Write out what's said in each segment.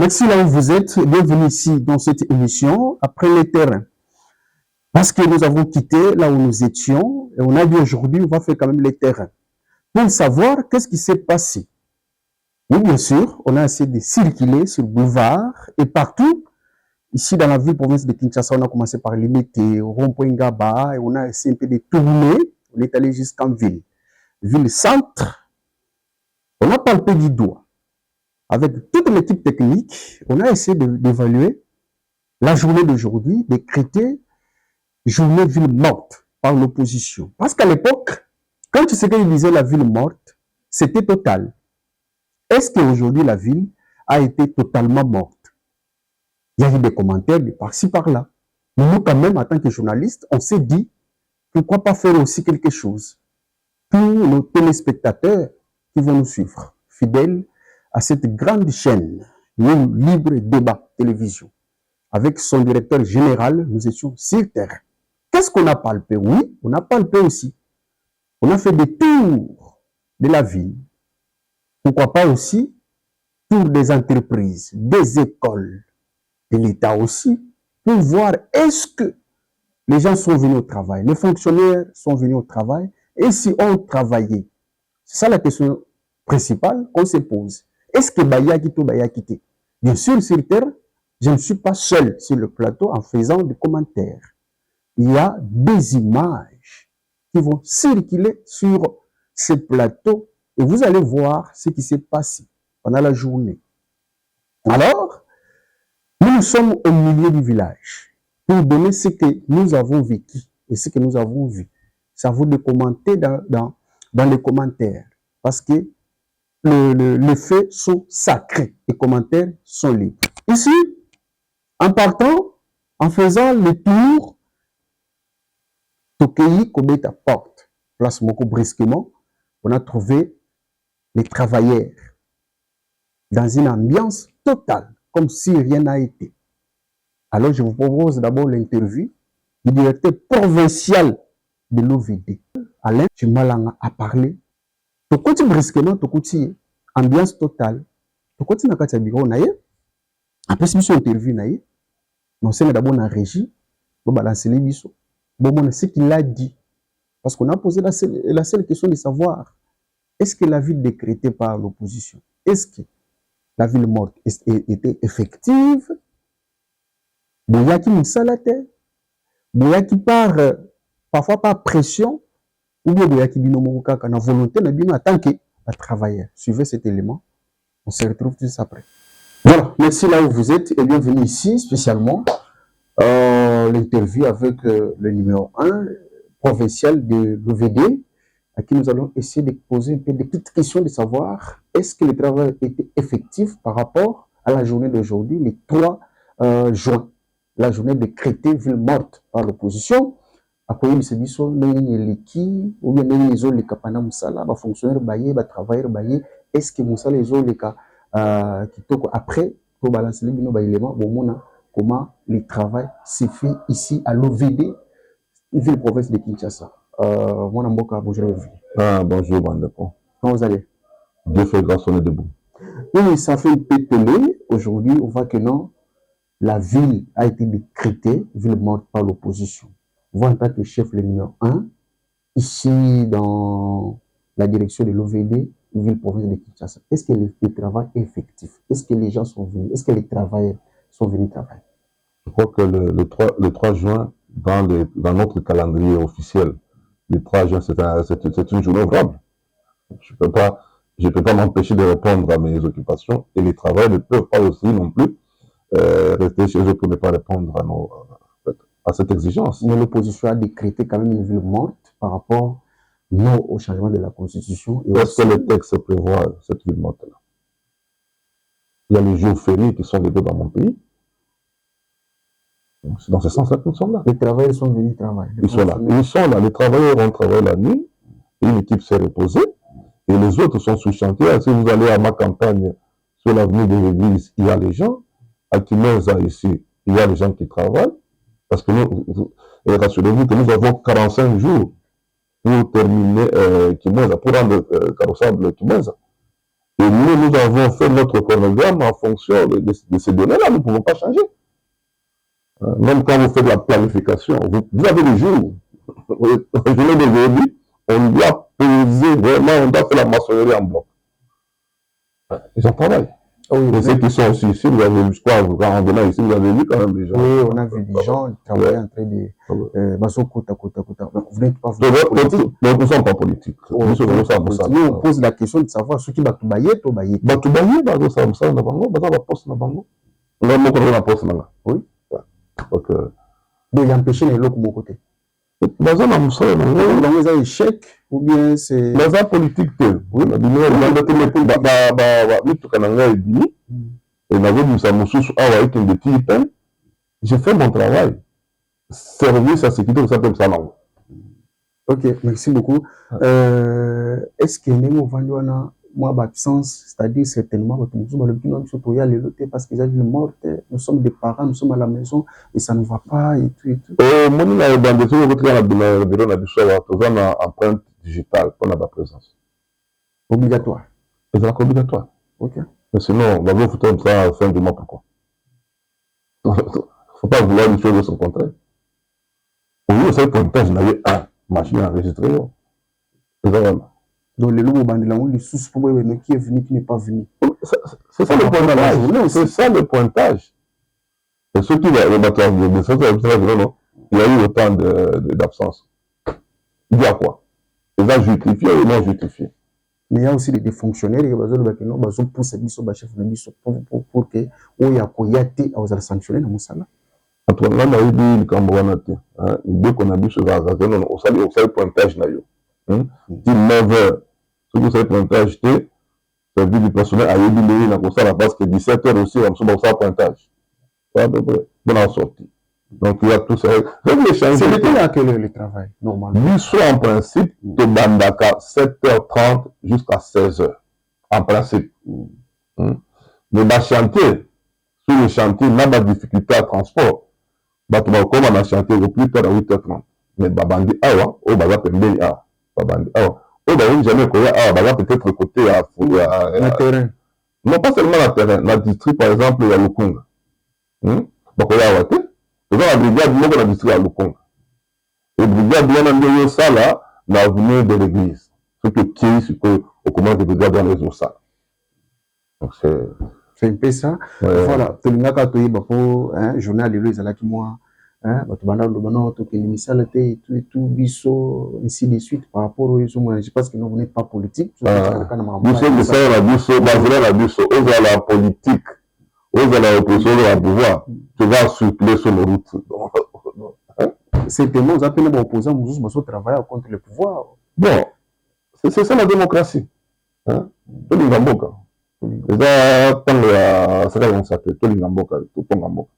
Merci là où vous êtes. Bienvenue ici dans cette émission après les terrains. Parce que nous avons quitté là où nous étions et on a dit aujourd'hui, on va faire quand même les terrains. Pour savoir qu'est-ce qui s'est passé. Oui, bien sûr, on a essayé de circuler sur le boulevard et partout. Ici dans la ville province de Kinshasa, on a commencé par limiter au rond-point Ngaba et on a essayé un peu de tourner. On est allé jusqu'en ville. Ville centre, on a palpé du doigt. Avec toute l'équipe technique, on a essayé d'évaluer la journée d'aujourd'hui, décrétée journée ville morte par l'opposition. Parce qu'à l'époque, quand tu sais qu'ils disaient la ville morte, c'était total. Est-ce qu'aujourd'hui la ville a été totalement morte? Il y a eu des commentaires de par-ci, par-là. Mais nous, quand même, en tant que journalistes, on s'est dit, pourquoi pas faire aussi quelque chose pour nos téléspectateurs qui vont nous suivre, fidèles à cette grande chaîne, Libre Débat Télévision. Avec son directeur général, nous étions sur terrain. Qu'est-ce qu'on a palpé? Oui, on a palpé aussi. On a fait des tours de la ville. Pourquoi pas aussi tour des entreprises, des écoles, de l'État aussi, pour voir est-ce que les gens sont venus au travail, les fonctionnaires sont venus au travail, et si on travaillait. C'est ça la question principale qu'on se pose. Est-ce que Baya Kito Baya quitté? Bien sûr, sur terre, je ne suis pas seul sur le plateau en faisant des commentaires. Il y a des images qui vont circuler sur ce plateau et vous allez voir ce qui s'est passé pendant la journée. Alors, nous sommes au milieu du village pour donner ce que nous avons vécu et ce que nous avons vu. Ça vaut de commenter dans les commentaires parce que les faits sont sacrés, les commentaires sont libres. Ici, en partant, en faisant le tour, Tokei Kobeta porte, place Moko brusquement, on a trouvé les travailleurs dans une ambiance totale, comme si rien n'a été. Alors je vous propose d'abord l'interview du directeur provincial de l'OVD, Alain Chimalanga, a parlé. Tokoti brusquement, Tokoti, ambiance totale. Tokoti nakati biro naye, après cette interview naye, on s'est d'abord dans la régie, on balancer les biseaux. Bon, ce qu'il a dit, parce qu'on a posé la seule question de savoir, est-ce que la ville décrétée par l'opposition, est-ce que la ville morte était effective? Boya qui nous salate, Boya qui part parfois par pression, ou bien Boya qui dit non, mon cas, la volonté de bien en tant que travailleur. Suivez cet élément, on se retrouve tout après. Voilà, merci là où vous êtes et bienvenue ici, spécialement l'interview avec le numéro 1 provincial de l'OVD, à qui nous allons essayer de poser un peu des petites questions de savoir est-ce que le travail était effectif par rapport à la journée d'aujourd'hui, le 3 juin, la journée décrétée ville morte par l'opposition. Après, il se dit soit les qui ou bien les autres les kapana musala, les fonctionnaires baillés, les travailleurs baillés, est-ce que musala les autres les cas qui toquent après pour balancer les bino baillements, bon comment le travail s'est fait ici à l'OVD, ville province de Kinshasa. Mon amboka, bonjour. Bonjour, Bandeko. Comment vous allez? Dieu fait grâce, on est debout. Oui, ça fait un peu télé. Aujourd'hui, on voit que non, la ville a été décrétée, ville morte par l'opposition. Vous, en tant que chef le numéro 1, ici dans la direction de l'OVD, ville province de Kinshasa, est-ce que le travail est effectif? Est-ce que les gens sont venus? Est-ce que les travailleurs sont venus travailler? Je crois que le 3 juin, dans notre calendrier officiel, le 3 juin, c'est une journée ouvrable. Je peux pas m'empêcher de répondre à mes occupations et les travailleurs ne peuvent pas aussi non plus rester chez eux pour ne pas répondre à cette exigence. Mais l'opposition a décrété quand même une ville morte par rapport non au changement de la Constitution. Est-ce que le texte prévoit cette ville morte-là? Il y a les jours fériés qui sont les deux dans mon pays. C'est dans ce sens-là que nous sommes là. Les travailleurs sont venus travailler. Ils sont là. Les travailleurs ont travaillé la nuit. Une équipe s'est reposée. Et les autres sont sous chantier. Si vous allez à ma campagne, sur l'avenue de l'église, il y a les gens. À Kimeza, ici, il y a les gens qui travaillent. Parce que rassurez-vous que nous avons 45 jours pour terminer Kimeza, pour rendre carrossable Kimeza. Et nous avons fait notre chronogramme en fonction de ces données-là. Nous ne pouvons pas changer. Même quand vous faites de la planification, vous avez des jours. Je journée d'aujourd'hui, on doit poser vraiment, on doit faire la maçonnerie en bloc. Ils en travaillent. Oui, mais ceux qui sont aussi ici, vous avez vu, je crois, en venant ici, vous avez vu quand même les gens. Oui, on a vu des gens travailler en train de... Vous n'êtes pas... Donc, nous ne sommes pas politiques. Nous, on pose la question de savoir ce qui va tout bailler, tout bailler. Va tout bailler, va tout bailler, ça, va la poste, on a beaucoup de poste, là. Oui. Donc, il y a empêché les lots de mon côté. Dans un échec, ou bien c'est... Dans un politique, oui. J'ai fait mon travail. Service à sécurité, ça peut ça non. Ok, merci beaucoup. Est-ce que nous avons moi absence, c'est-à-dire certainement parce qu'ils ont dit mort, nous sommes des parents, nous sommes à la maison et ça ne va pas et tout et tout. Moi, nous avons une empreinte digitale pour la présence. Obligatoire. C'est obligatoire. Ok. Mais sinon, on va vous foutre ça à la fin du mois, pourquoi? Il ne faut pas vouloir une chose de son contraire. Oui, c'est le pointage, il y avait un machine enregistrée. Donc, les loups les sous pour qui est venu, qui n'est pas venu. C'est ça le pointage. C'est ça le pointage. Et ceux qui le batteur il y a eu autant d'absence. Il y a quoi? Ils ont justifié ou non justifié? Mais il y a aussi des fonctionnaires qui ont poussé le chef pour que il y a été sanctionné dans mon salaire. Entre là, on a eu dit le qu'on a dit sur la raison, on sait le pointage. 19h, ce que c'est le pointage, c'est vu du personnel à Yébi, la base que 17h aussi, on se le pointage. On a sorti. Donc il y a tout ça. C'est lequel à quelle heure le travail, normalement? Lui, soit en principe, de Bandaka, 7h30 jusqu'à 16h. En principe. Mais dans le chantier, sur le chantier, il y a des difficultés à transport. Comme on a chantier au plus tard à 8h30. Mais Babandi Awa, au Baga Pembeli Awa. Babandi Awa. Au Baga jamais Koya Awa, Baga peut-être côté à terrain. Non, pas seulement la terrain. Dans le district, par exemple, il y a le Kunga. Bakoya Awa, c'est la brigade, nous avons la district à Lukonga. Et la brigade, nous avons ça là, l'avenue de l'église. Ce que qui est au commandement de brigade dans les eaux ça. Donc c'est un peu ça. Voilà, tu l'as quand tu es pour un journal de l'Église là qui moi, tu vas dans le bon tout qui l'initialité et tout biso ainsi de suite par rapport aux gens. Je pense que nous n'êtes pas politique. Nous sommes ça la biso, basé la biso, on va la politique. Vous allez l'opposition au pouvoir, tu vas circuler sur les routes. C'est tellement, vous appelez les opposants, vous allez travailler contre le pouvoir. Bon, c'est ça la démocratie. Tout le Gamboka. Ça, c'est ça qu'on s'appelle, tout le Gamboka, tout le Gamboka.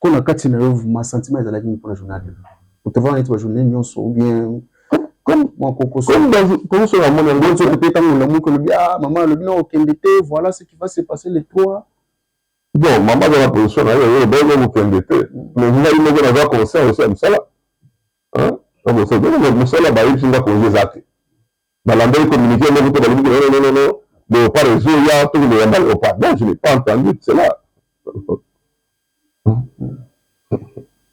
Quand on a 4 ma sentiment est à la ligne pour la journée. Vous te voir être journée, ou bien. Comme sur la monnaie, maman, le bilan aucun d'été, voilà ce qui va se passer les 3. Bon, maman dans la position, mais vous avez un conseil aussi à Moussala. Donc, c'est bien, Moussala, il y a un congé Zaki. Dans l'endroit communiqué, non, de pas réseau, il y a tout le monde au pas. Non, je n'ai pas entendu, c'est là.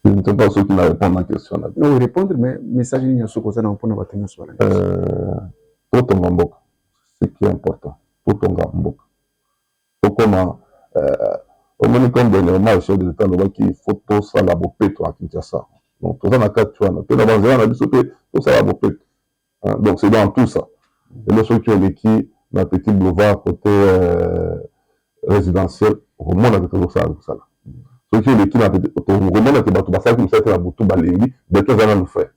Je ne sais pas ceux qui n'ont répondu à la question. Non, répondre, mais message, il y a ce qu'on a pour nous battre sur la question. Tout ton gambok, c'est ce qui est important. Tout ton gambok. Tout comment. Au moins, comme dernièrement, le chef de l'État, il faut tout ça la bopette à Kinshasa. Donc, tout ça, on a 4 fois. Tout ça, on a dit tout ça la bopette. Donc, c'est dans tout ça. Et le truc qui est l'équipe, la petite boulevard côté résidentiel, au moins, on a tout ça. Ce qui est l'équipe, au moins, on a tout ça, comme ça, la boutou balengi, de tout ça, on a fait.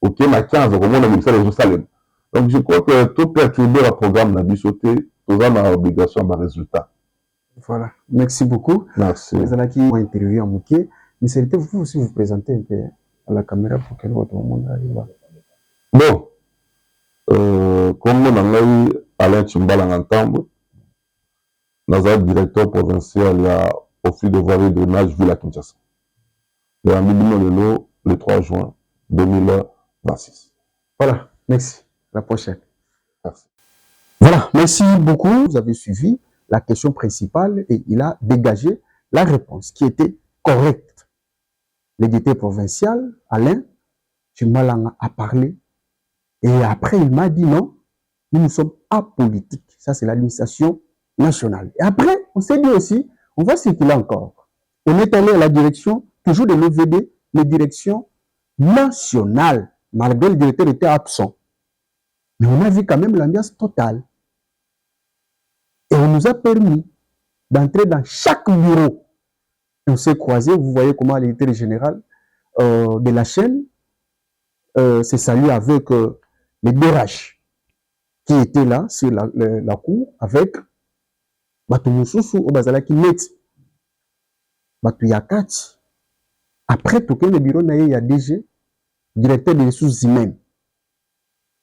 Ok, ma 15, au moins, on a mis ça les Jérusalem. Donc, je crois que tout perturber le programme, on a sauté, tout ça, on a obligation à résultat. Voilà, merci beaucoup. Merci. Les gens qui ont interviewé en Mouké, mais c'est vous pouvez aussi vous présenter un peu à la caméra pour que votre monde arrive. Bon, comme on a eu Alain Chimbala Ngantambo, notre directeur provincial à Office de voirie et drainage Ville à Kinshasa. Et en le 3 juin 2026. Voilà, merci. À la prochaine. Merci. Voilà. Merci beaucoup. Vous avez suivi la question principale et il a dégagé la réponse qui était correcte. L'éditeur provincial, Alain Chimalanga, a parlé et après il m'a dit non, nous sommes apolitiques. Ça, c'est l'administration nationale. Et après, on s'est dit aussi, on va circuler encore. On est allé à la direction, toujours de l'OVD, les directions nationales, malgré le directeur était absent. Mais on a vu quand même l'ambiance totale. Et on nous a permis d'entrer dans chaque bureau. Et on s'est croisés, vous voyez comment le directeur général de la chaîne s'est salué avec les DRH qui étaient là sur la cour avec Batu Mususu au Bazalaki Net, Batu Yakati. Après, tout le bureau, il y a DG, directeur des ressources humaines.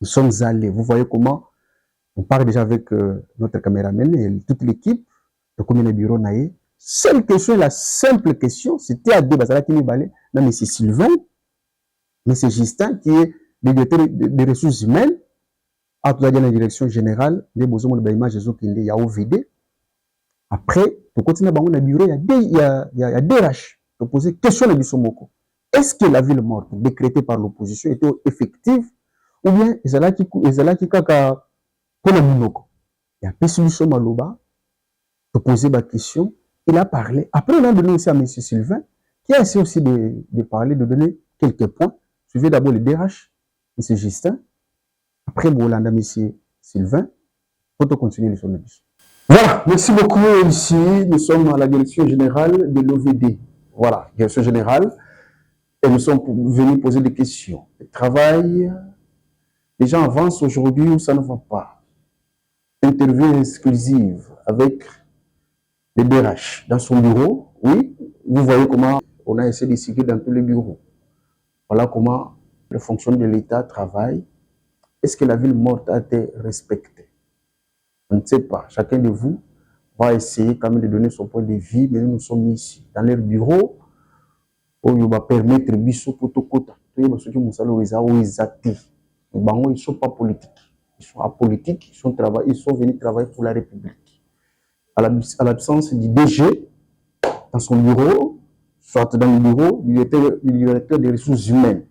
Nous sommes allés. Vous voyez comment on parle déjà avec notre caméraman et toute l'équipe de combien de bureaux naïe. Seule question, la simple question, c'était à deux Bazalaki Nibale, non, mais c'est Sylvain, mais c'est Justin qui est le directeur des ressources humaines. À toute la direction générale, les besoins de l'image de Zokinde, il y a OVD. Après, pour continuer dans le bureau, il y a DRH. Pour poser question à Bissomoko. Est-ce que la ville morte décrétée par l'opposition était effective ou bien Ezalaki Kaka Konamunoko? Il y a Pessolusho Maloba pour poser ma question. Il a parlé. Après, on a donné aussi à M. Sylvain qui a essayé aussi de parler, de donner quelques points. Suivez d'abord le DRH, M. Justin. Après, Bolanda, M. Sylvain. Pour continuer les choses. Voilà, merci beaucoup. Ici, nous sommes à la direction générale de l'OVD. Voilà, direction générale. Et nous sommes venus poser des questions. Le travail, les gens avancent aujourd'hui où ça ne va pas. Interview exclusive avec les DRH dans son bureau. Oui, vous voyez comment on a essayé de circuler dans tous les bureaux. Voilà comment le fonctionnaire de l'État travaille. Est-ce que la ville morte a été respectée? On ne sait pas. Chacun de vous va essayer quand même de donner son point de vue, mais nous sommes ici, dans leur bureau, où il va permettre Bissot Potokota. Ils ne sont pas politiques. Ils sont apolitiques, ils sont venus travailler pour la République. À l'absence du DG, dans son bureau, soit dans le bureau du directeur des ressources humaines.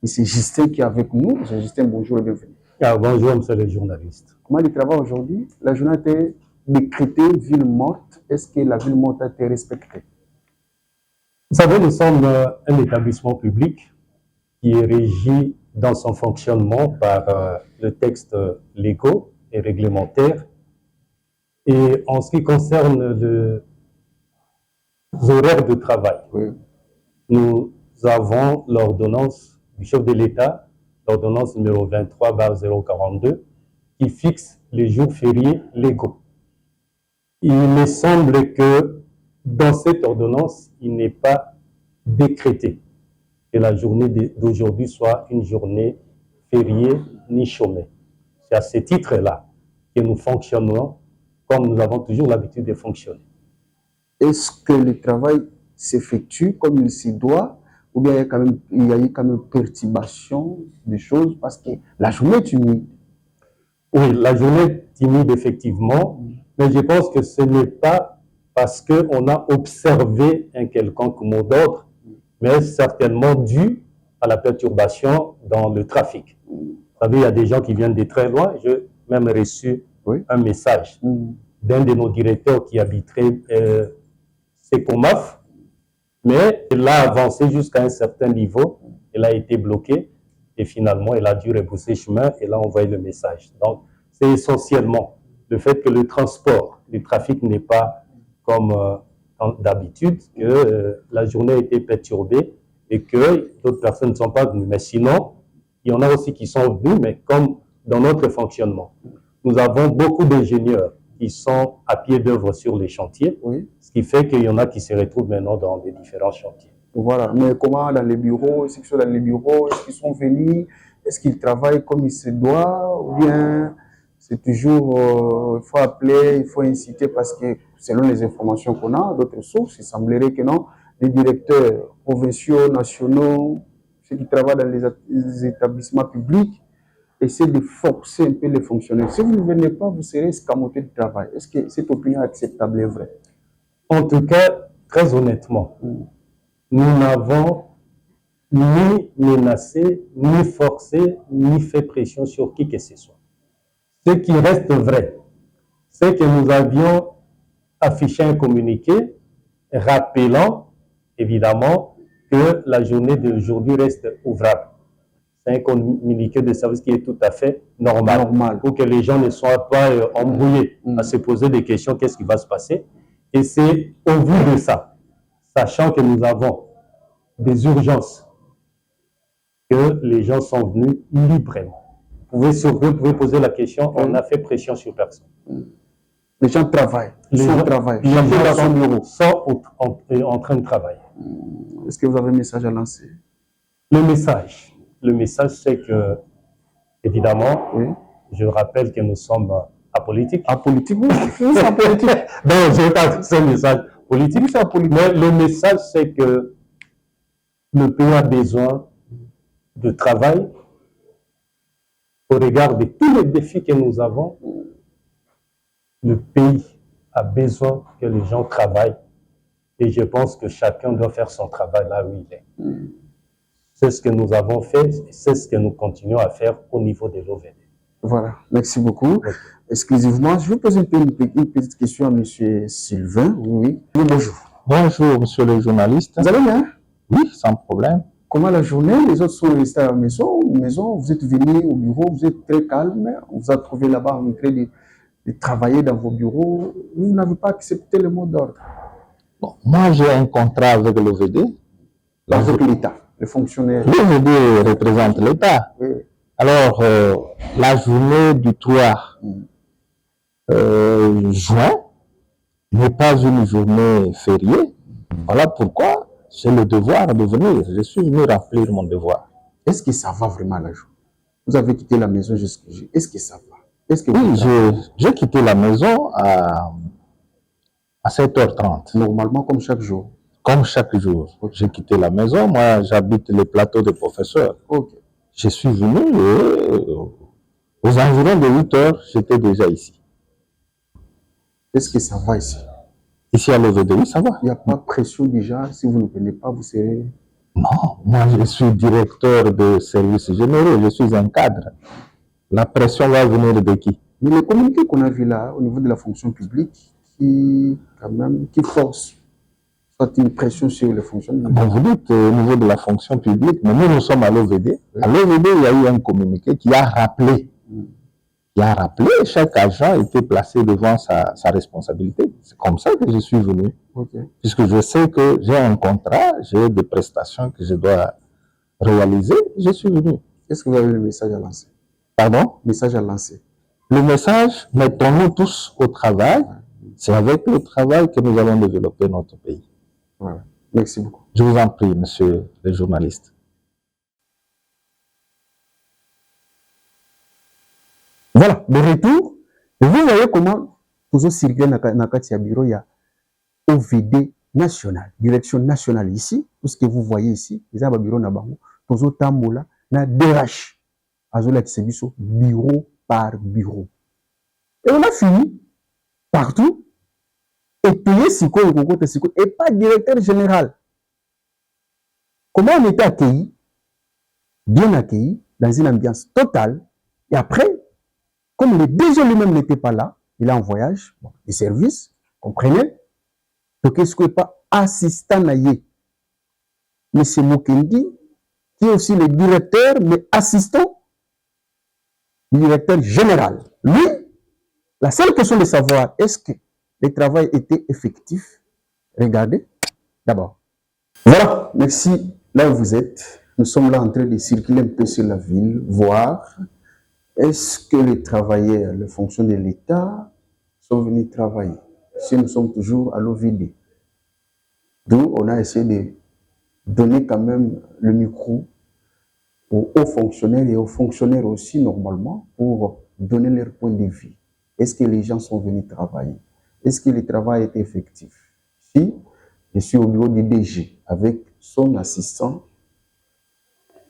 Et c'est Justin qui est avec nous. Justin, bonjour et bienvenue. Bonjour, monsieur le journaliste. Comment il travaille aujourd'hui? La journée a été décrétée ville morte. Est-ce que la ville morte a été respectée? Vous savez, nous sommes un établissement public qui est régi dans son fonctionnement par le texte légaux et réglementaire. Et en ce qui concerne les horaires de travail, oui, nous avons l'ordonnance du chef de l'État, l'ordonnance numéro 23/042, qui fixe les jours fériés légaux. Il me semble que dans cette ordonnance, il n'est pas décrété que la journée d'aujourd'hui soit une journée fériée ni chômée. C'est à ce titre-là que nous fonctionnons comme nous avons toujours l'habitude de fonctionner. Est-ce que le travail s'effectue comme il se doit ou bien il y a eu quand même perturbation des choses parce que la journée est humide? Oui, la journée est timide effectivement, mais je pense que ce n'est pas parce qu'on a observé un quelconque mot d'ordre, mais certainement dû à la perturbation dans le trafic. Vous savez, il y a des gens qui viennent de très loin. J'ai même reçu un message d'un de nos directeurs qui habiterait Sekomaf, mais il a avancé jusqu'à un certain niveau, il a été bloqué et finalement il a dû rebrousser chemin et là on envoyé le message. Donc c'est essentiellement le fait que le transport, le trafic n'est pas comme d'habitude, que la journée a été perturbée et que d'autres personnes ne sont pas venues. Mais sinon, il y en a aussi qui sont venus, mais comme dans notre fonctionnement, nous avons beaucoup d'ingénieurs qui sont à pied d'œuvre sur les chantiers, ce qui fait qu'il y en a qui se retrouvent maintenant dans les différents chantiers. Voilà, mais comment dans les bureaux, est-ce qu'ils sont dans les bureaux, est-ce qu'ils sont venus, est-ce qu'ils travaillent comme il se doit, ou bien c'est toujours, il faut appeler, il faut inciter parce que selon les informations qu'on a, d'autres sources, il semblerait que non, les directeurs provinciaux, nationaux, ceux qui travaillent dans les établissements publics, essayer de forcer un peu les fonctionnaires. Si vous ne venez pas, vous serez escamoté de travail. Est-ce que cette opinion acceptable est vraie? En tout cas, très honnêtement, nous n'avons ni menacé, ni forcé, ni fait pression sur qui que ce soit. Ce qui reste vrai, c'est que nous avions affiché un communiqué rappelant, évidemment, que la journée d'aujourd'hui reste ouvrable. C'est un communiqué de service qui est tout à fait normal. Pour que les gens ne soient pas embrouillés à se poser des questions, qu'est-ce qui va se passer? Et c'est au vu de ça, sachant que nous avons des urgences, que les gens sont venus librement. Vous pouvez poser la question, on a fait pression sur personne. Les gens travaillent. Les gens sont en train de travailler. Est-ce que vous avez un message à lancer? Le message, c'est que, évidemment, je rappelle que nous sommes apolitiques. Apolitiques, oui, c'est apolitique. Non, je ne veux pas dire un message politique. C'est apolitique. Mais le message, c'est que le pays a besoin de travail au regard de tous les défis que nous avons. Le pays a besoin que les gens travaillent et je pense que chacun doit faire son travail là où il est. C'est ce que nous avons fait et c'est ce que nous continuons à faire au niveau de l'OVD. Voilà, merci beaucoup. Okay. Exclusivement, je vais poser une petite question à M. Sylvain. Oui. Bonjour. Bonjour, monsieur le journaliste. Vous allez bien? Oui, sans problème. Comment la journée? Les autres sont restés à la maison. Vous êtes venu au bureau, vous êtes très calme. On vous a trouvé là-bas en train de travailler dans vos bureaux. Vous n'avez pas accepté le mot d'ordre. Bon, moi, j'ai un contrat avec l'OVD. Avec l'État, les fonctionnaires. L'OVD représente l'État. Oui. Alors, la journée du 3 juin n'est pas une journée fériée. Voilà pourquoi j'ai le devoir de venir. Je suis venu remplir mon devoir. Est-ce que ça va vraiment la journée? Vous avez quitté la maison jusqu'à... Est-ce que ça va? Est-ce que oui, j'ai quitté la maison à 7h30. Normalement, comme chaque jour? Comme chaque jour. Okay. J'ai quitté la maison. Moi, j'habite le plateau des professeurs. Okay. Je suis venu et aux environs de 8h, j'étais déjà ici. Est-ce que ça va ici? Ici à l'OVD, oui, ça va. Il n'y a pas de pression déjà. Si vous ne venez pas, vous serez... Non, moi, je suis directeur de services généraux. Je suis un cadre. La pression va venir de qui? Mais le communiqué qu'on a vu là, au niveau de la fonction publique, qui force soit une pression sur les fonctionnaires. Bon, vous dites au niveau de la fonction publique, mais nous sommes à l'OVD. Oui. À l'OVD, il y a eu un communiqué qui a rappelé. Chaque agent était placé devant sa responsabilité. C'est comme ça que je suis venu. Okay. Puisque je sais que j'ai un contrat, j'ai des prestations que je dois réaliser, je suis venu. Est-ce que vous avez le message à lancer? Pardon? Message à lancer. Le message, mettons-nous tous au travail. C'est avec le travail que nous allons développer notre pays. Voilà. Merci beaucoup. Je vous en prie, monsieur le journaliste. Voilà, de retour. Et vous voyez comment toujours circuler dans le bureau, il y a OVD national, direction nationale ici. Tout ce que vous voyez ici, il y a un bureau dans le toujours tambola, na DRH. Azola Kisebiso, bureau par bureau. Et on a fini partout. Et payer Siko et pas directeur général. Comment on était accueilli? Bien accueilli, dans une ambiance totale. Et après, comme le DG lui-même n'était pas là, il est en voyage, bon, les services, comprenez? Donc, est-ce qu'il n'est pas assistant naïe? M. Mokendi, qui est aussi le directeur, mais assistant du directeur général. Lui, la seule question de savoir, est-ce que le travail était effectif? Regardez, d'abord. Voilà, merci. Là où vous êtes, nous sommes là en train de circuler un peu sur la ville, voir est-ce que les travailleurs, les fonctions de l'État sont venus travailler. Si nous sommes toujours à l'OVD. D'où on a essayé de donner quand même le micro aux hauts fonctionnaires et aux fonctionnaires aussi normalement pour donner leur point de vue. Est-ce que les gens sont venus travailler? Est-ce que le travail est effectif? Si je suis au bureau du DG avec son assistant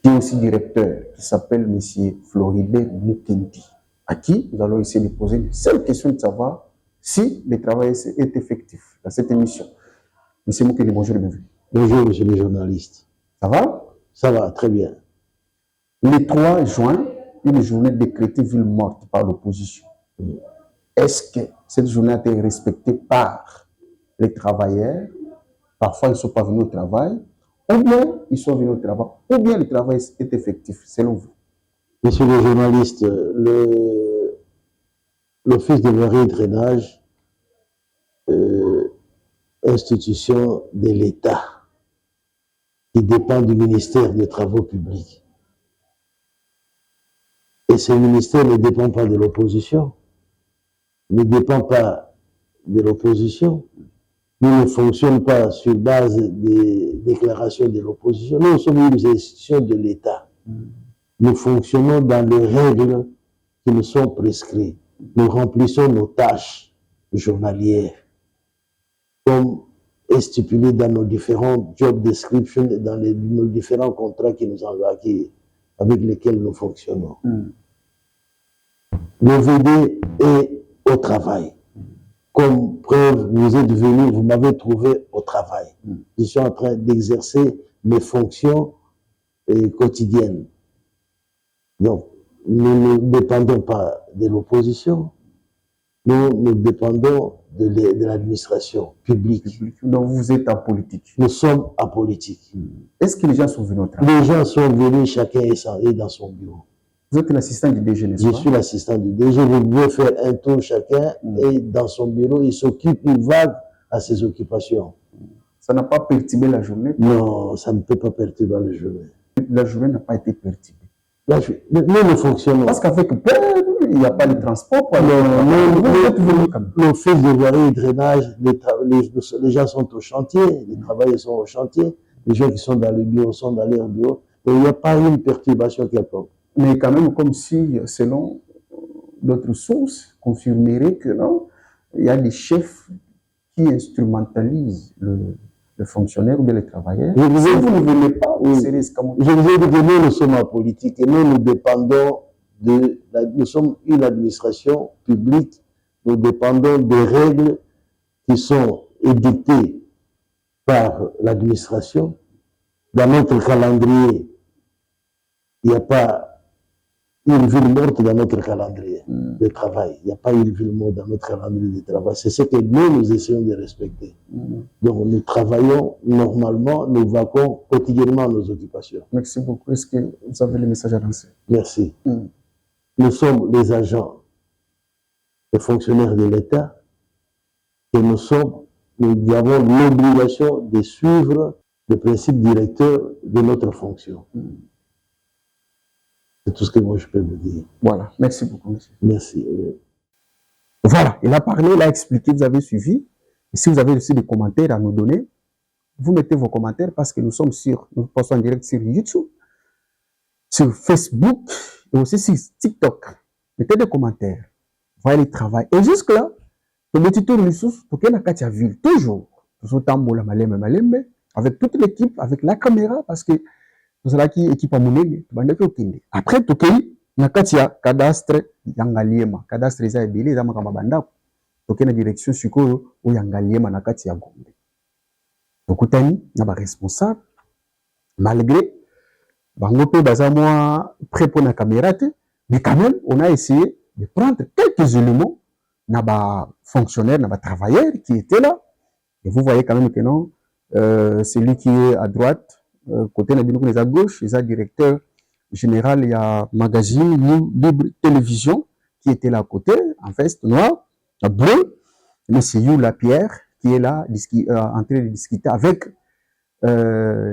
qui est aussi directeur qui s'appelle M. Floribert Mukendi, à qui nous allons essayer de poser une seule question de savoir si le travail est effectif dans cette émission. M. Mukendi, bonjour et bienvenue. Bonjour, monsieur le journaliste. Ça va? Ça va, très bien. Le 3 juin, une journée décrétée ville morte par l'opposition. Est-ce que cette journée a été respectée par les travailleurs? Parfois, ils ne sont pas venus au travail, ou bien ils sont venus au travail, ou bien le travail est effectif, selon vous? Monsieur le journaliste, l'Office de voirie et drainage, institution de l'État, qui dépend du ministère des Travaux publics. Et ce ministère ne dépend pas de l'opposition, ne dépend pas de l'opposition. Nous ne fonctionnons pas sur base des déclarations de l'opposition. Nous sommes une institution de l'État. Nous fonctionnons dans les règles qui nous sont prescrites. Nous remplissons nos tâches journalières, comme est stipulé dans nos différents job descriptions, dans nos différents contrats qui nous avec lesquels nous fonctionnons. Le VD est au travail. Comme preuve, vous êtes venu, vous m'avez trouvé au travail. Je suis en train d'exercer mes fonctions quotidiennes. Donc, nous ne dépendons pas de l'opposition, nous dépendons de l'administration publique. Donc, vous êtes en politique. Nous sommes en politique. Est-ce que les gens sont venus au travail? Les gens sont venus, chacun est dans son bureau. Vous êtes l'assistant du DG, n'est-ce pas? Je suis l'assistant du DG. Vous pouvez faire un tour, chacun est dans son bureau, il s'occupe, il vague à ses occupations. Ça n'a pas perturbé la journée? Non, ça ne peut pas perturber la journée. La journée n'a pas été perturbée. Nous fonctionnons. Parce qu'avec peur, il n'y a pas de transport. L'office de voirie et drainage, les gens sont au chantier, les travailleurs sont au chantier, les gens qui sont dans le bureau sont dans leur bureau. Et il n'y a pas une perturbation quelconque. Mais quand même, comme si, selon d'autres sources, confirmerait que non, il y a des chefs qui instrumentalisent le fonctionnaire ou bien les travailleurs. Si vous ne venez pas, vous serez escamoté. Je vous ai dit que nous sommes en politique et nous dépendons nous sommes une administration publique, nous dépendons des règles qui sont édictées par l'administration. Dans notre calendrier, il n'y a pas une ville morte dans notre calendrier de travail. Il n'y a pas une ville morte dans notre calendrier de travail. C'est ce que nous essayons de respecter. Donc nous travaillons normalement, nous vaquons quotidiennement à nos occupations. Merci beaucoup. Est-ce que vous avez le message à lancer? Merci. Nous sommes les agents, les fonctionnaires de l'État, et nous avons l'obligation de suivre le principe directeur de notre fonction. C'est tout ce que moi je peux vous dire. Voilà. Merci beaucoup, monsieur. Merci. Voilà. Il a parlé, il a expliqué, vous avez suivi. Et si vous avez aussi des commentaires à nous donner, vous mettez vos commentaires parce que nous passons en direct sur YouTube, sur Facebook et aussi sur TikTok. Mettez des commentaires. Voyez le travail. Et jusque-là, le petit tour de source, pour qu'il y ait une ville, toujours, avec toute l'équipe, avec la caméra, parce que nous avons une équipe à Mounene, après, tout le monde, cadastre, yangaliema, cadastre, ils ontébélé, ils ont makamba donc na direction sikoyo ou yangaliema na kati ya Gombe. Donc utani na ba responsable malgré bango pe baza moi prêt pour la caméra mais quand même on a essayé de prendre quelques éléments na ba fonctionnaires na ba travailleurs qui étaient là et vous voyez quand même que non celui qui est à droite côté na bino à gauche il est directeur général il y a magazine Libre Télévision qui était là à côté en veste noire bleu, mais c'est You Lapierre qui est là en train de discuter avec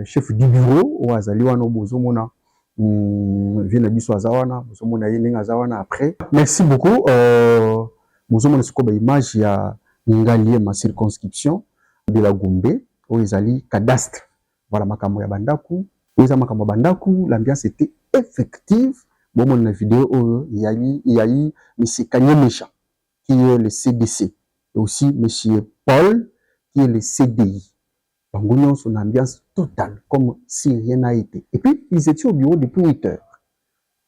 chef du bureau au Azaliwano Bozomona vient biso azawana Bozomona yeninga azawana après. Merci beaucoup. Bozomona sikoba image ya Ngali ma circonscription de la Gombe au ezali cadastre. Voilà makambo ya bandaku. Eza makambo bandaku, l'ambiance était effective. Bon mon vidéo il y a eu monsieur Kanyemesha qui est le CDC, et aussi M. Paul, qui est le CDI. Bango son ambiance totale, comme si rien n'a été. Et puis, ils étaient au bureau depuis 8 heures.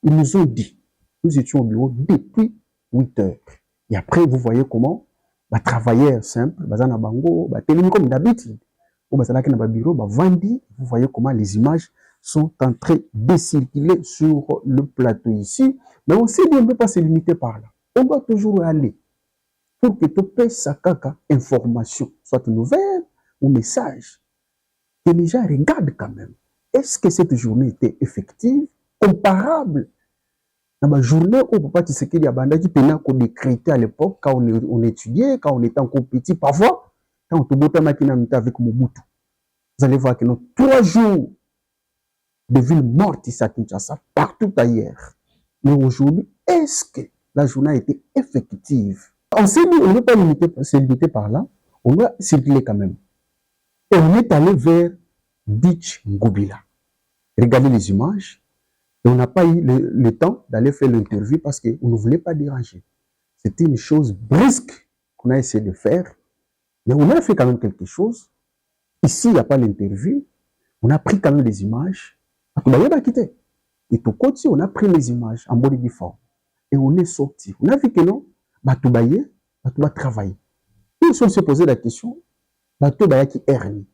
Ils nous ont dit, nous étions au bureau depuis 8 heures. Et après, vous voyez comment, les travailleurs simples, bazana bango, comme d'habitude, ou bazalaki na ba bureau, vandi, vous voyez comment les images sont en train de circuler sur le plateau ici. Mais on sait qu'on ne peut pas se limiter par là. On doit toujours aller pour que tu payes sa caca information, soit nouvelle ou message, que les gens regardent quand même. Est-ce que cette journée était effective, comparable à la journée où Papa Tshisekedi a bandaki pena qu'on décrétait à l'époque, quand on étudiait, quand on était encore petit, parfois, quand on te makina avec Mobutu. Vous allez voir que nos 3 jours de villes mortes ici à Kinshasa, partout ailleurs. Mais aujourd'hui, est-ce que la journée a été effective? On s'est dit, on ne peut pas se limiter par là, on doit circuler quand même. Et on est allé vers Ditch Ngobila. Regardez les images. Et on n'a pas eu le temps d'aller faire l'interview parce qu'on ne voulait pas déranger. C'était une chose brusque qu'on a essayé de faire. Mais on a fait quand même quelque chose. Ici, il n'y a pas l'interview. On a pris quand même les images. Et tout côté, on a pris les images en body difforme. Et on est sorti. On a vu que non, Batoubaye, Batouba travailler. Ils se sont posé la question, Batoubaye qui ernie.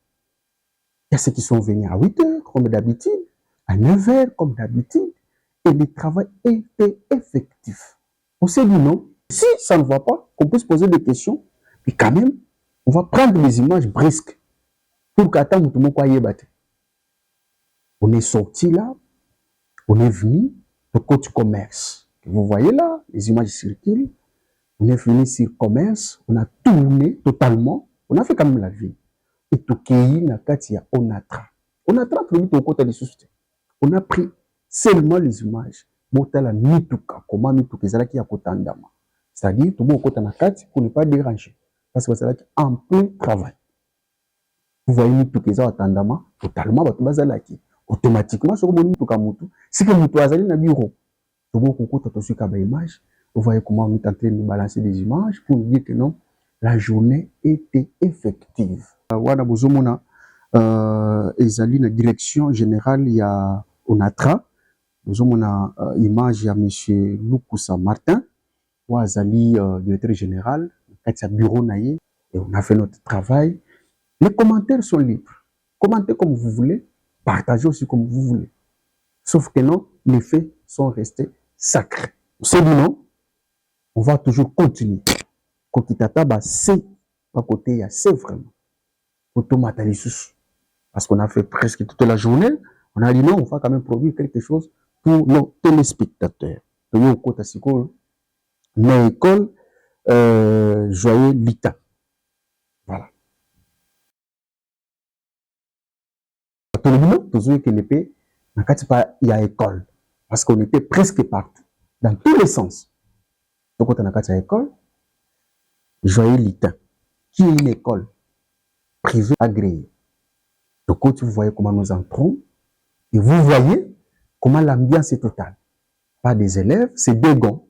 Il y a ceux qui sont venus à 8 heures, comme d'habitude, à 9 heures, comme d'habitude, et le travail était effectif. On s'est dit non, si ça ne va pas, qu'on peut se poser des questions, mais quand même, on va prendre les images brusques pour qu'attendre tout le monde y battre. On est sorti là, on est venu au côté commerce. Vous voyez là, les images circulent. On est venu sur commerce, on a tourné totalement, on a fait quand même la ville. Et tout pays n'a qu'à dire Onatra. Onatra, on a pris seulement les images. Botala mituka, comment mituka, c'est là qu'il y a kotandama. C'est-à-dire, tout le monde est nakati pour ne pas déranger. Parce que c'est là qu'il y a en plein travail. Vous voyez mituka, c'est là totalement, automatiquement, sur le mituka mutu, c'est que mutu azali na bureau. Tout le monde est en image. Vous voyez comment on est en train de balancer des images pour nous dire que non, la journée était effective. Wana bozomona ezali na direction générale ya Onatra. Bozomona image ya monsieur Lukusa Martin, wa azali directeur général, kati ya bureau naye, et on a fait notre travail. Les commentaires sont libres. Commentez comme vous voulez, partagez aussi comme vous voulez. Sauf que non, les faits sont restés sacrés. C'est dit non, on va toujours continuer. Kokitata, c'est à côté, il y a c'est vraiment. Parce qu'on a fait presque toute la journée, on a dit non, on va quand même produire quelque chose pour nos téléspectateurs. Dans l'école, Joyeux Lita. Voilà. Toujours que l'épée, il y a école. Parce qu'on était presque partout, dans tous les sens. Donc, quand on a une école, Joyeux Lita, qui est une école privée agréée. Donc, quand vous voyez comment nous entrons, et vous voyez comment l'ambiance est totale. Pas des élèves, c'est des gants.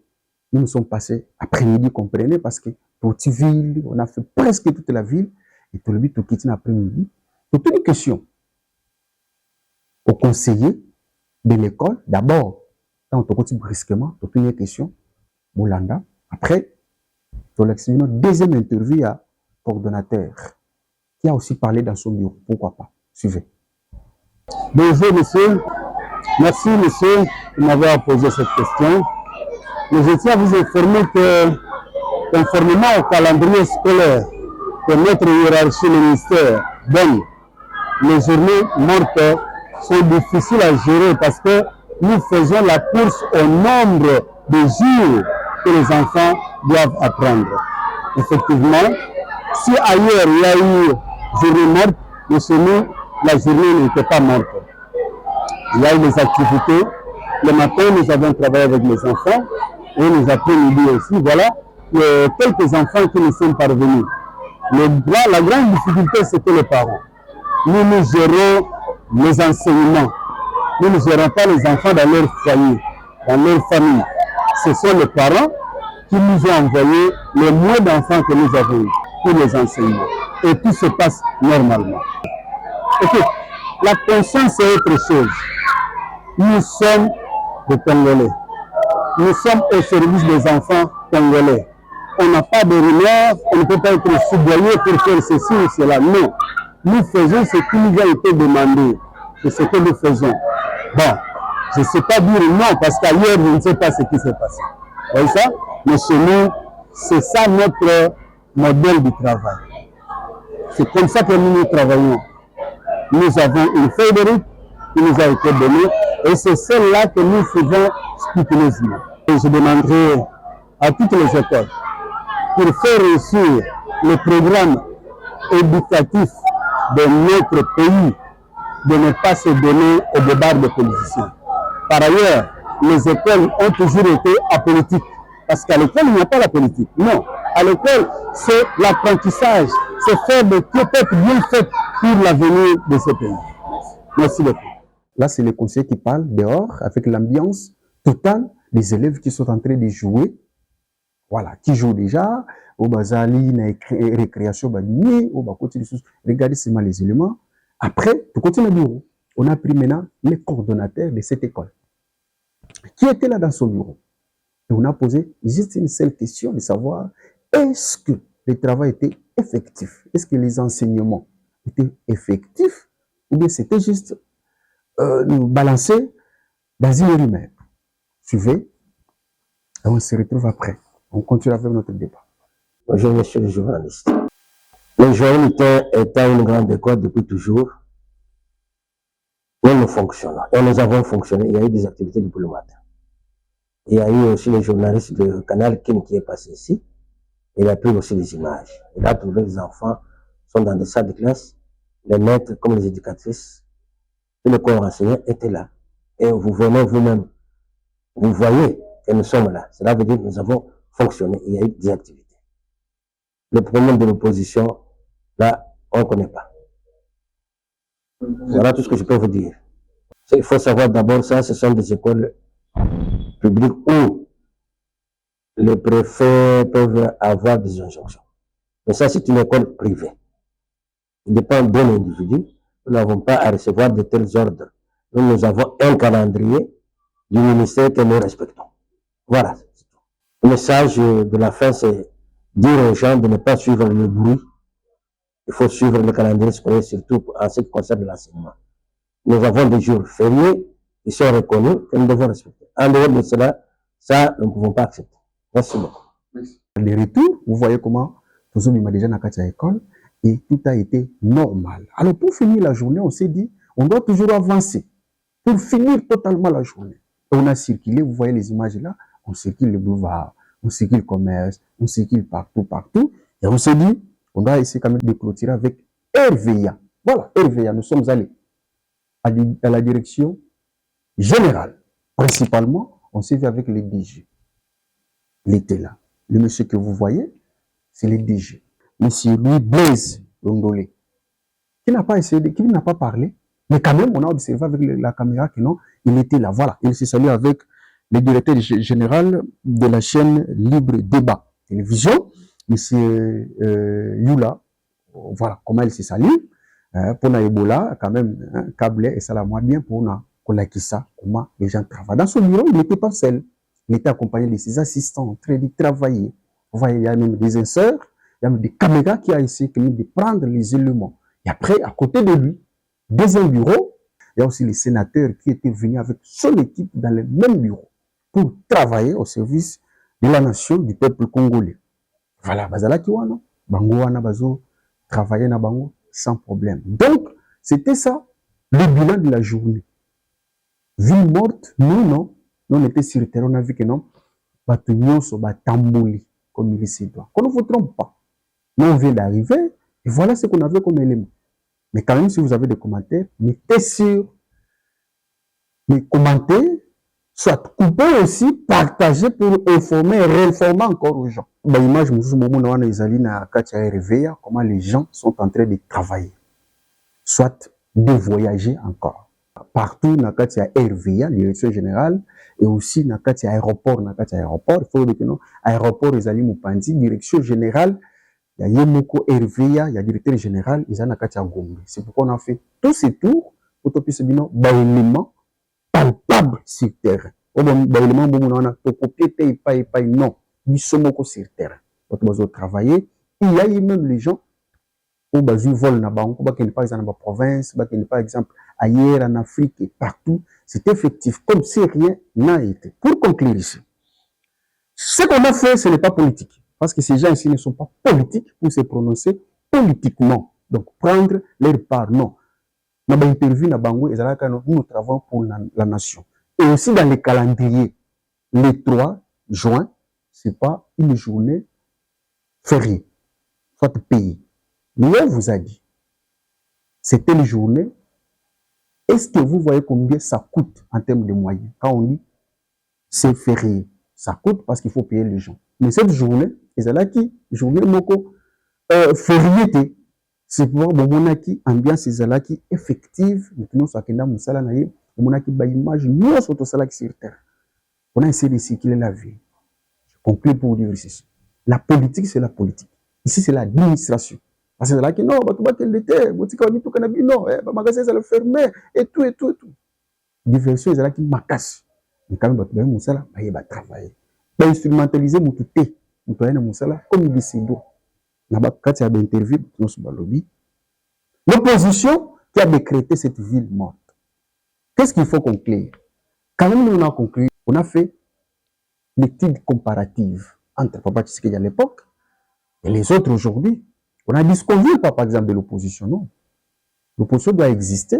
Nous nous sommes passés après-midi, comprenez, parce que toute ville, on a fait presque toute la ville, et tout le but, tout quitte l'après-midi. Donc, une question au conseiller de l'école, d'abord, quand on continue brusquement, toute une question, Moulanda. Après, dans notre deuxième interview à coordonnateur, qui a aussi parlé dans son bureau. Pourquoi pas? Suivez. Bonjour monsieur. Merci monsieur de m'avoir posé cette question. Mais je tiens à vous informer que, conformément au calendrier scolaire que notre hiérarchie ministère donne, les journées mortes sont difficiles à gérer parce que nous faisons la course au nombre de jours que les enfants doivent apprendre. Effectivement, si ailleurs il y a eu journée morte, mais chez nous, la journée n'était pas morte. Il y a eu des activités. Le matin, nous avons travaillé avec les enfants et les après-midi aussi. Voilà quelques enfants qui nous sont parvenus. La grande difficulté, c'était les parents. Nous gérons les enseignements. Nous ne gérons pas les enfants dans leur foyer, dans leur famille. Ce sont les parents qui nous ont envoyé le moins d'enfants que nous avons eu pour les enseignements. Et tout se passe normalement. Ok, la conscience est autre chose. Nous sommes des Congolais. Nous sommes au service des enfants congolais. On n'a pas de rumeurs, on ne peut pas être soudoyé pour faire ceci ou cela. Non. Nous faisons ce qui nous a été demandé. C'est ce que nous faisons. Bon, je ne sais pas dire non, parce qu'ailleurs, je ne sais pas ce qui s'est passé. Vous voyez ça? Mais chez nous, c'est ça notre modèle de travail. C'est comme ça que nous travaillons. Nous avons une feuille de route qui nous a été donnée et c'est celle-là que nous faisons scrupuleusement. Et je demanderai à toutes les écoles pour faire réussir le programme éducatif de notre pays de ne pas se donner au débat des politiciens. Par ailleurs, les écoles ont toujours été apolitiques. Parce qu'à l'école, il n'y a pas la politique. Non. À l'école, c'est l'apprentissage. C'est faire des peut-être bien fait pour l'avenir de ce pays. Merci beaucoup. Là, c'est les conseillers qui parlent dehors avec l'ambiance totale des élèves qui sont en train de jouer. Voilà, qui jouent déjà. Au bazali, na récréation, banini, au bakoti, regardez seulement les éléments. Après, tu continues le bureau. On a pris maintenant les coordonnateurs de cette école. Qui était là dans son bureau? Et on a posé juste une seule question de savoir est-ce que le travail était effectif? Est-ce que les enseignements étaient effectifs? Ou bien c'était juste nous balancer dans une rumeur? Suivez, et on se retrouve après. On continue avec notre débat. Bonjour, monsieur le journaliste. Le journalisme étant une grande école depuis toujours, nous fonctionnons. Et nous avons fonctionné. Il y a eu des activités depuis le matin. Il y a eu aussi les journalistes de Canal Kin qui est passé ici. Il a pris aussi les images. Il a trouvé les enfants sont dans des salles de classe. Les maîtres comme les éducatrices, tout le corps enseignant était là. Et vous venez vous-même, vous voyez que nous sommes là. Cela veut dire que nous avons fonctionné. Il y a eu des activités. Le problème de l'opposition, là, on ne connaît pas. Voilà tout ce que je peux vous dire. Il faut savoir d'abord ça, ce sont des écoles publiques où les préfets peuvent avoir des injonctions. Mais ça, c'est une école privée. Il dépend d'un individu. Nous n'avons pas à recevoir de tels ordres. Nous avons un calendrier du ministère que nous respectons. Voilà. Le message de la fin, c'est dire aux gens de ne pas suivre le bruit. Il faut suivre le calendrier scolaire, surtout en ce qui concerne l'enseignement. Nous avons des jours fériés, ils sont reconnus, que nous devons respecter. En dehors de cela, ça, nous ne pouvons pas accepter. Merci beaucoup. Les retours, vous voyez comment tout le monde déjà dans la école et tout a été normal. Alors pour finir la journée, on s'est dit, on doit toujours avancer pour finir totalement la journée. Et on a circulé, vous voyez les images là, on circule le boulevard, on circule le commerce, on circule partout, partout. Et on s'est dit, on doit essayer quand même de clôturer avec RVA. Voilà, RVA, nous sommes allés à la direction générale. Principalement, on s'est vu avec les DG. Il était là. Le monsieur que vous voyez, c'est le DG. Monsieur Louis Blaise Londolé, qui n'a pas essayé, qui n'a pas parlé, mais quand même, on a observé avec la caméra que non, il était là. Voilà, il s'est salué avec le directeur général de la chaîne Libre Débat Télévision, monsieur Yula. Voilà comment il s'est salué. Pour na Ebola, quand même, un câble et ça la moins bien pour na Kolakisa, comment les gens travaillent. Dans son bureau, il n'était pas seul. Il était accompagné de ses assistants en train de travailler. Vous voyez, il y a même des inserts, il y a même des caméras qui a essayé de prendre les éléments. Et après, à côté de lui, deuxième bureau, il y a aussi les sénateurs qui étaient venus avec son équipe dans le même bureau pour travailler au service de la nation, du peuple congolais. Voilà, bazala kiwana, bango wana bazo travailler na bango sans problème. Donc, c'était ça, le bilan de la journée. Ville morte, nous, non. Nous, on était sur le terrain, on a vu que non, batunion so batamboli, comme il se doit. Qu'on ne vous trompe pas. Nous, on vient d'arriver, et voilà ce qu'on avait comme élément. Mais quand même, si vous avez des commentaires, mettez sur les commentaires, soit coupez aussi, partagez pour informer, réinformer encore aux gens. L'image, comment les gens sont en train de travailler. Soit de voyager encore. Partout, dans le RVA, direction générale, et aussi dans le aéroport, il faut dire que non, aéroport, les Mupandi, direction générale il y a Yemoko RVA, il y a directeur général, ils ont Katia Gombe. C'est pourquoi on a fait tous ces tours pour que puisse bien élément palpable sur terre. Élément on a copié pas non, ils sont sur terre. Quand on va travailler, il y a même les gens où ils volent na banque, qui n'est pas exemple dans la province, qui n'est pas exemple ailleurs en Afrique et partout. C'est effectif, comme si rien n'a été. Pour conclure ici, ce qu'on a fait, ce n'est pas politique. Parce que ces gens ici ne sont pas politiques pour se prononcer politiquement. Donc, prendre leur part, non. Nous avons interviewé nous travaillons pour la nation. Et aussi dans les calendriers, le 3 juin, ce n'est pas une journée fériée, soit payée. Mais on vous a dit, c'était une journée. Est-ce que vous voyez combien ça coûte en termes de moyens? Quand on dit c'est férié, ça coûte parce qu'il faut payer les gens. Mais cette journée, ils ont qui journée moko férié, c'est pour bon qui ambiance ils ont qui effective. Nous sommes kenda musala na ye, on qui ba image nous sur sala qui sur terre. On a essayé de circuler la vie. Je conclue pour vous dire ici. La politique, c'est la politique. Ici, c'est l'administration. Parce que c'est là que non, bah tu l'été, boutique va tout cannabis non, magasin ça le fermer et tout. Diversion ils ont qui macasse. Mais quand même bah tu vas musala, bah il va travailler. Bah instrumentaliser mututé, mutuana musala comme il décide. Quand il y a des interviews, l'opposition qui a décrété cette ville morte. Qu'est-ce qu'il faut conclure? Quand même, nous on a conclu, on a fait l'étude comparative entre Papa Tshisekedi à l'époque et les autres aujourd'hui. On a dit ce qu'on veut pas, par exemple, de l'opposition, non. L'opposition doit exister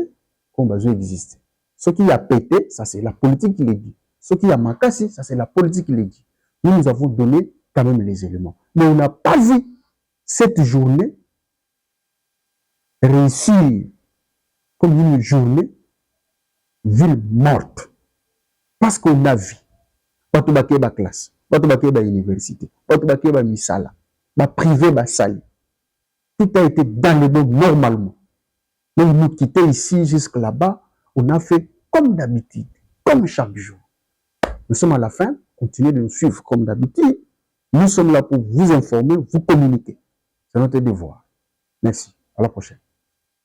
comme elle doit exister. Ce qui a pété, ça c'est la politique qui le dit. Ce qui a makassi, ça c'est la politique qui le dit. Nous avons donné quand même les éléments. Mais on n'a pas vu cette journée réussir comme une journée ville morte. Parce qu'on a vu, bato baké ba classe, bato baké ba université, bato baké ba misala, ba privé ba sali. Tout a été dans le monde normalement. Donc nous quitter ici jusque là-bas, on a fait comme d'habitude, comme chaque jour. Nous sommes à la fin, continuez de nous suivre comme d'habitude. Nous sommes là pour vous informer, vous communiquer. C'est notre devoir. Merci. À la prochaine.